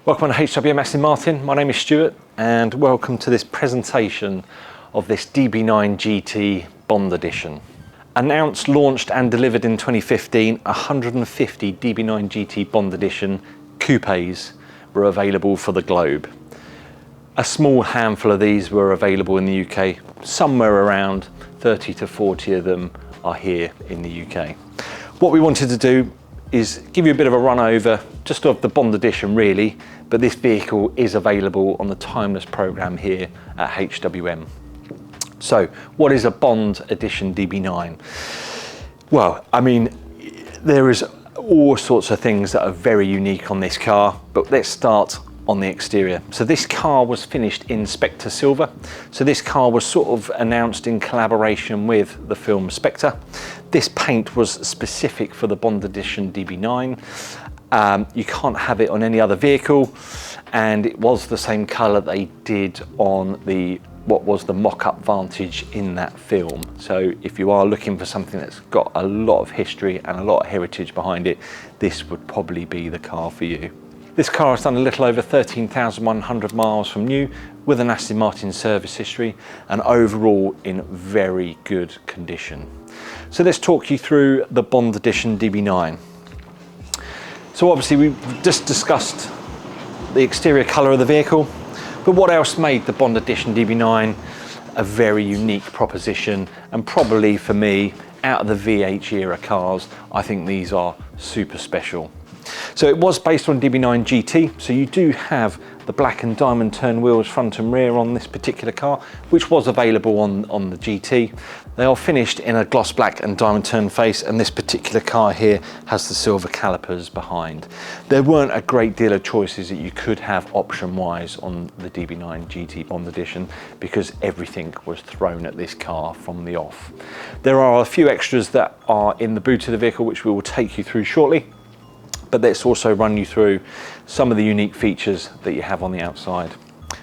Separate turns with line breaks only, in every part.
Welcome to HWM Aston Martin. My name is Stuart and welcome to this presentation of this DB9 GT Bond Edition. Announced, launched and delivered in 2015, 150 DB9 GT Bond Edition coupes were available for the globe. A small handful of these were available in the UK, somewhere around 30 to 40 of them are here in the UK. What we wanted to do is give you a bit of a run over just of the Bond Edition really, but this vehicle is available on the Timeless programme here at HWM. So what is a Bond Edition DB9? Well, I mean, there is all sorts of things that are very unique on this car, but let's start on the exterior. So this car was finished in Spectre Silver. So this car was sort of announced in collaboration with the film Spectre. This paint was specific for the Bond Edition DB9. You can't have it on any other vehicle, and it was the same colour they did on what was the mock-up Vantage in that film. So if you are looking for something that's got a lot of history and a lot of heritage behind it, this would probably be the car for you. This car has done a little over 13,100 miles from new, with an Aston Martin service history, and overall in very good condition. So let's talk you through the Bond Edition DB9. So obviously we've just discussed the exterior colour of the vehicle, but what else made the Bond Edition DB9 a very unique proposition, and probably for me, out of the VH era cars, I think these are super special. So it was based on DB9 GT, so you do have the black and diamond turn wheels front and rear on this particular car, which was available on the GT. They are finished in a gloss black and diamond turn face, and this particular car here has the silver calipers behind. There weren't a great deal of choices that you could have option-wise on the DB9 GT Bond Edition, because everything was thrown at this car from the off. There are a few extras that are in the boot of the vehicle, which we will take you through shortly. But let's also run you through some of the unique features that you have on the outside.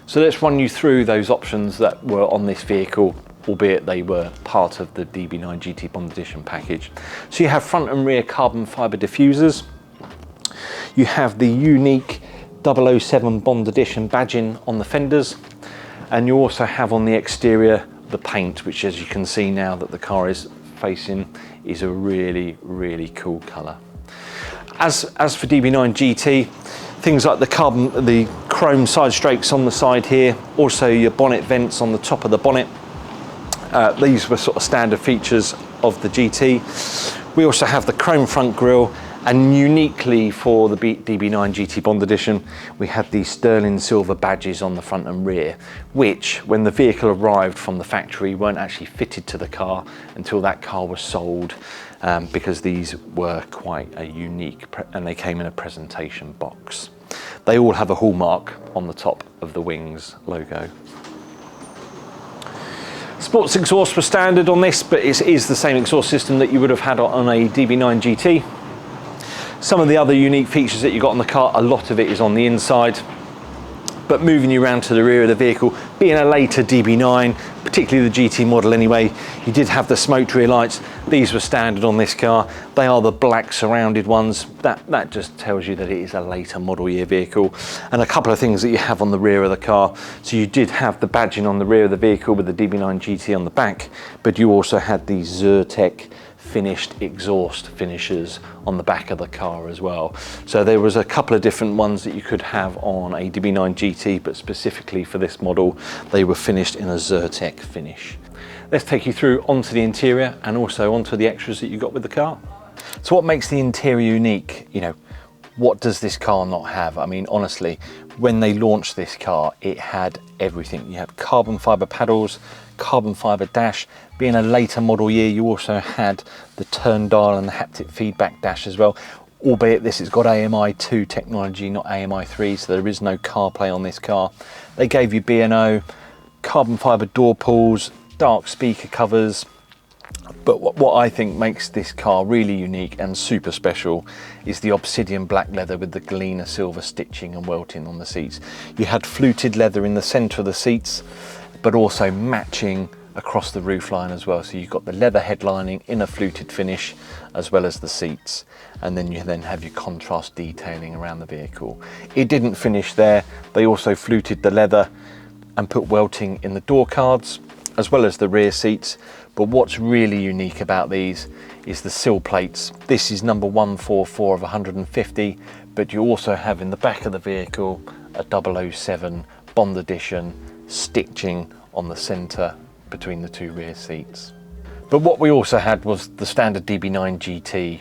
So let's run you through those options that were on this vehicle, albeit they were part of the DB9 GT Bond Edition package. So you have front and rear carbon fibre diffusers. You have the unique 007 Bond Edition badging on the fenders. And you also have on the exterior the paint, which, as you can see now that the car is facing, is a really, really cool colour. As for DB9 GT, things like the chrome side strakes on the side here, also your bonnet vents on the top of the bonnet. These were sort of standard features of the GT. We also have the chrome front grille, and uniquely for the DB9 GT Bond Edition, we had these sterling silver badges on the front and rear, which, when the vehicle arrived from the factory, weren't actually fitted to the car until that car was sold, because these were quite a unique, and they came in a presentation box. They all have a hallmark on the top of the wings logo. Sports exhaust was standard on this, but it is the same exhaust system that you would have had on a DB9 GT. Some of the other unique features that you got on the car, a lot of it is on the inside. But moving you around to the rear of the vehicle, being a later DB9, particularly the GT model anyway, you did have the smoked rear lights. These were standard on this car. They are the black surrounded ones. That just tells you that it is a later model year vehicle. And a couple of things that you have on the rear of the car. So you did have the badging on the rear of the vehicle with the DB9 GT on the back, but you also had these Zyrtec finished exhaust finishers on the back of the car as well. So there was a couple of different ones that you could have on a DB9 GT, but specifically for this model, they were finished in a Zyrtec finish. Let's take you through onto the interior and also onto the extras that you got with the car. So what makes the interior unique? You know, what does this car not have? I mean, honestly, when they launched this car, it had everything. You had carbon fibre paddles, carbon fibre dash. Being a later model year, you also had the turn dial and the haptic feedback dash as well, albeit this has got AMI2 technology, not AMI3, so there is no CarPlay on this car. They gave you B&O, carbon fibre door pulls, dark speaker covers. But what I think makes this car really unique and super special is the obsidian black leather with the galena silver stitching and welting on the seats. You had fluted leather in the centre of the seats, but also matching across the roofline as well. So you've got the leather headlining in a fluted finish, as well as the seats. And then you then have your contrast detailing around the vehicle. It didn't finish there. They also fluted the leather and put welting in the door cards, as well as the rear seats. But what's really unique about these is the sill plates. This is number 144 of 150, but you also have in the back of the vehicle a 007 Bond edition stitching on the centre between the two rear seats. But what we also had was the standard DB9 GT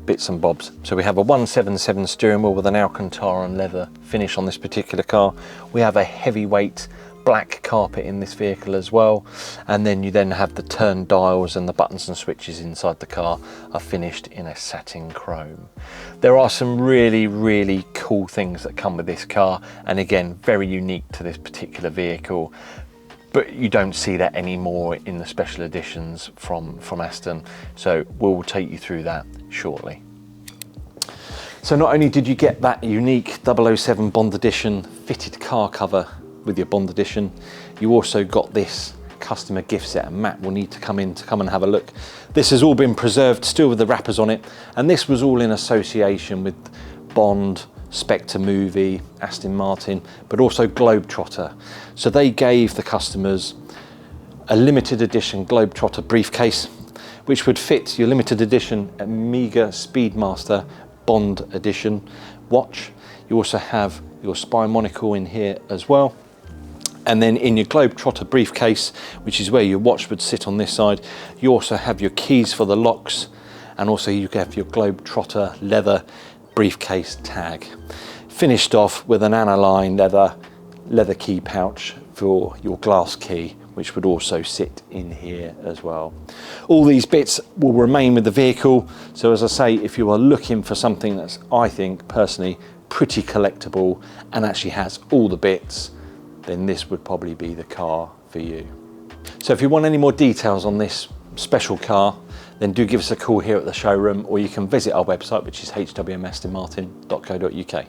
bits and bobs. So we have a 177 steering wheel with an Alcantara and leather finish on this particular car. We have a heavyweight black carpet in this vehicle as well, and then you then have the turn dials, and the buttons and switches inside the car are finished in a satin chrome. There are some really cool things that come with this car, and again, very unique to this particular vehicle, but you don't see that anymore in the special editions from Aston, so we'll take you through that shortly. So not only did you get that unique 007 Bond edition fitted car cover with your Bond edition, you also got this customer gift set, and Matt will need to come and have a look. This has all been preserved still with the wrappers on it, and this was all in association with Bond, Spectre movie, Aston Martin, but also Globetrotter. So they gave the customers a limited edition Globetrotter briefcase, which would fit your limited edition Amiga Speedmaster Bond edition watch. You also have your spy monocle in here as well. And then in your Globetrotter briefcase, which is where your watch would sit on this side, you also have your keys for the locks, and also you have your Globetrotter leather briefcase tag. Finished off with an aniline leather key pouch for your glass key, which would also sit in here as well. All these bits will remain with the vehicle. So as I say, if you are looking for something that's, I think personally, pretty collectible and actually has all the bits, then this would probably be the car for you. So if you want any more details on this special car, then do give us a call here at the showroom, or you can visit our website, which is hwmastonmartin.co.uk.